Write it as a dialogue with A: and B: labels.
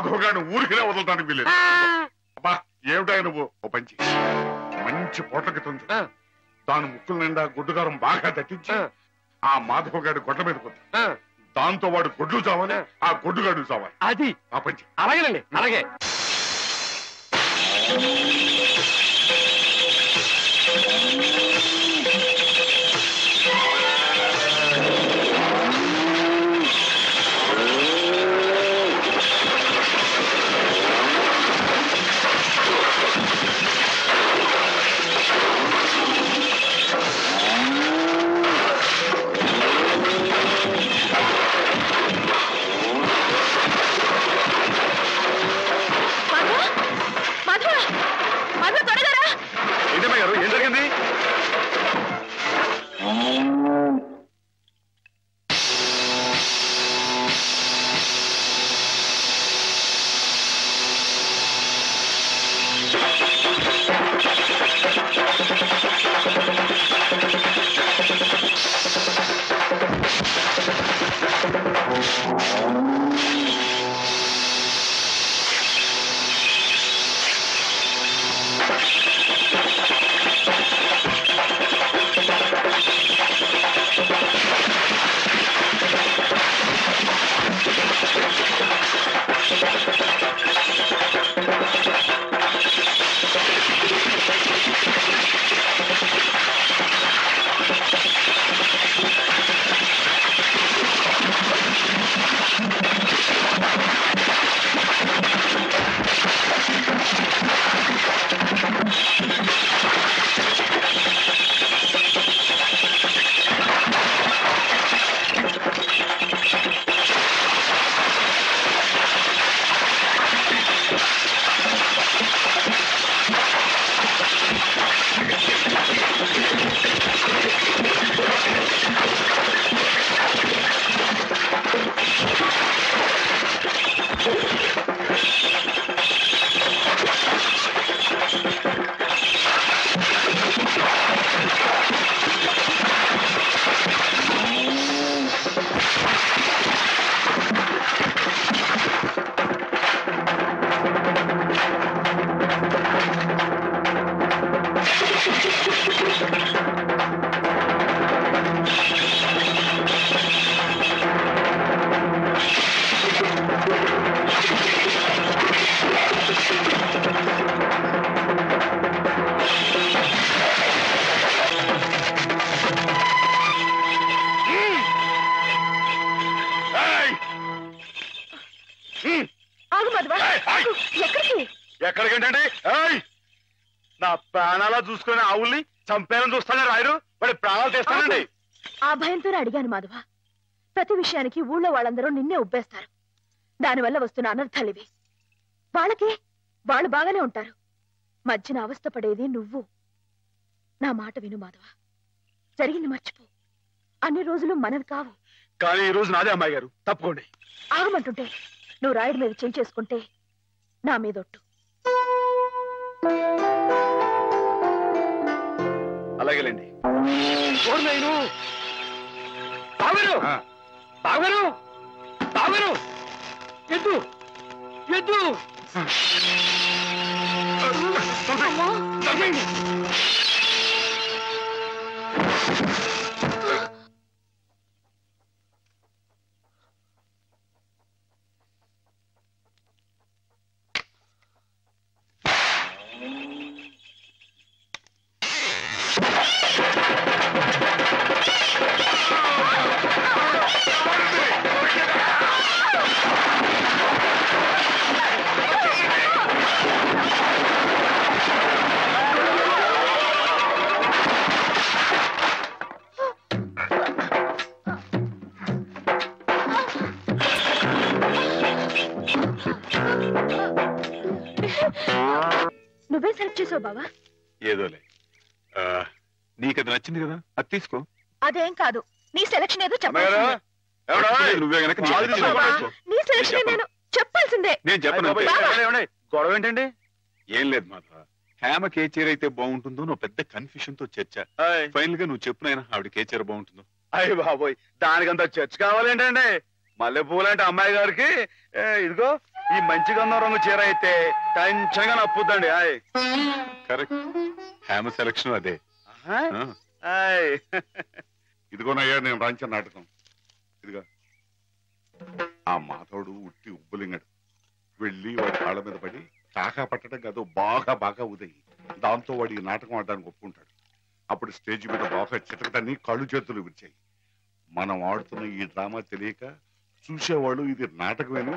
A: మాధవ్ గారిని ఊరికినే వదలటానికి వీలేదు. అబ్బా ఏమిటా నువ్వు? ఓ పంచి మంచి పొట్లకి తుంది దాని ముక్కుల నిండా గుడ్డుగారం బాగా తట్టించి ఆ మాధవ్ గారి గొడ్ల మీద కొద్ది దాంతో వాడు గొడ్లు చావాలి, ఆ గొడ్డుగాడు చావాలి.
B: అది
A: ఆ పంచి.
B: అలాగేనండి, అలాగే.
A: ఏం జరిగింది? ఎక్కడికంటే నా ప్రాణాలా చూసుకుని ఆవుల్ని చంపేయాలని చూస్తానే రాయరు, వాడి ప్రాణాలు తెస్తానండి.
C: ఆ భయంతోనే అడిగాను మాధవ. ప్రతి విషయానికి ఊళ్ళో వాళ్ళందరూ నిన్నే ఉబ్బేస్తారు. దానివల్ల వస్తున్న అనర్థాలు ఇవి. వాళ్ళకి వాళ్ళు బాగానే ఉంటారు, మధ్యన అవస్థ పడేది నువ్వు. నా మాట విను మాధవ, జరిగింది మర్చిపో. అన్ని రోజులు మనవి కావు.
A: కానీ ఈ రోజు నాదే అమ్మాయి గారు, తప్పుకోండి.
C: ఆగమంటుంటే నువ్వు రాయుడి మీద చేసుకుంటే నా మీదొట్టు.
A: అలాగేలేండి.
B: ఎద్దు ఎద్దు
C: నువ్వే సెలెక్ట్ చేసావు బావా?
A: ఏదోలే, నీకది నచ్చింది కదా, అది తీసుకో.
C: అదేం కాదు, నీ సెలక్షన్ ఏదో చెప్పాల్సిందే. నీ సెలక్షన్ నేను చెప్పాల్సిందే.
A: నేను చెప్పను.
B: గొడవ ఏంటండి?
A: ఏం లేదు మాధవ, హేమకి ఏ చీర అయితే బాగుంటుందో నువ్వు పెద్ద కన్ఫ్యూషన్ తో చర్చ. ఫైనల్ గా నువ్వు చెప్పునైనా ఆవిడకి ఏ చీర బాగుంటుందో.
B: అయ్య బాబోయ్, దానికంత చర్చ కావాలేంటండి? మల్లెపూలు అంటే అమ్మాయి గారికి ఇదిగో ఈ మంచి గంధం రంగు చీర అయితే టెన్షన్ గా నప్పుద్దండి హాయ్
A: కరెక్ట్ హేమ సెలక్షన్ అదే
B: హాయ్
A: ఇదిగోనయ్యా నేను రాంచిన నాటకం ఇదిగా ఆ మాధవుడు ఉట్టి ఉబ్బులింగడు వెళ్ళి వాడి కాళ్ళ మీద పడి కాకా పట్టడం కాదు బాగా బాగా ఉదయి దాంతో వాడి ఈ నాటకం ఆడడానికి ఒప్పుకుంటాడు అప్పుడు స్టేజ్ మీద బాగా చితకటాన్ని కళ్ళు చేతులు విరిచాయి మనం ఆడుతున్న ఈ డ్రామా తెలియక చూసేవాళ్ళు ఇది నాటకమేనో